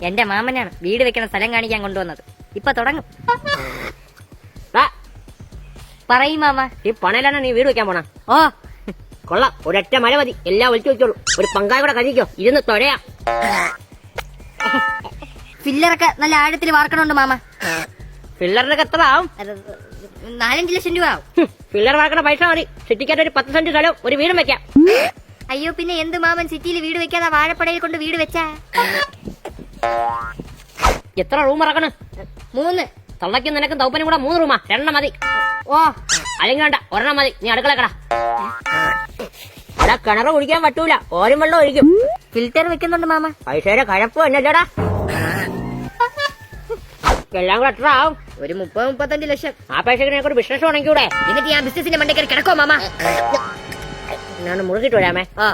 എന്റെ മാമനാണ് വീട് വെക്കണ സ്ഥലം കാണിക്കാൻ കൊണ്ടുവന്നത്. ഇപ്പൊ തുടങ്ങും. പറയും മാമ. ഈ പണയിലാണ് നീ വീട് വെക്കാൻ പോണ? ഓ കൊള്ളാം, ഒരൊറ്റ മഴ മതി, എല്ലാം ഒളിച്ചു വെച്ചോളൂ. ഒരു പങ്കായ കൂടെ കഴിക്കോ, ഇരുന്ന് തൊഴയാ. ഫില്ലറൊക്കെ നല്ല ആഴത്തിൽ വാർക്കണുണ്ട് മാമ. ഫില്ലറിനൊക്കെ എത്ര ആവും? 4-5 ലക്ഷം രൂപ ആവും. ഫില്ലർ വാർക്കണ പൈസ മതി. സിറ്റിക്കകത്ത് ഒരു 10 സെന്റ് സ്ഥലവും ഒരു വീടും വെക്കാം. അയ്യോ പിന്നെ എന്ത് മാമൻ സിറ്റിയിൽ വീട് വെക്കാതെ വാഴപ്പടയിൽ കൊണ്ട് വീട് വെച്ചാ? എത്ര റൂം ഇറക്കണം? 3. തള്ളയ്ക്കും നിനക്കും തൗപ്പനും കൂടെ 3 റൂമാ. 2 മതി. ഓ അല്ലെങ്കിൽ വേണ്ട, ഒരെണ്ണം മതി. നീ അടുക്കളക്കടാ. അവിടെ കിണറ് കുടിക്കാൻ പറ്റൂല, ഓരും വെള്ളം ഒഴിക്കും. ഫിൽറ്റർ വെക്കുന്നുണ്ട് മാമ. പൈസയുടെ കഴപ്പ് എന്നല്ലടാ. എല്ലാം കൂടെ എത്ര ആവും? ഒരു 30-35 ലക്ഷം. ആ പൈസക്ക് നിനക്കൊരു ബിസിനസ് തുടങ്ങിക്കൂടെ? എന്നിട്ട് ഞാൻ ബിസിനസിന്റെ മണ്ടയ്ക്ക് കിടക്കോ മാമ? ഞാൻ മുറുകിട്ട് വരാമേ. ആ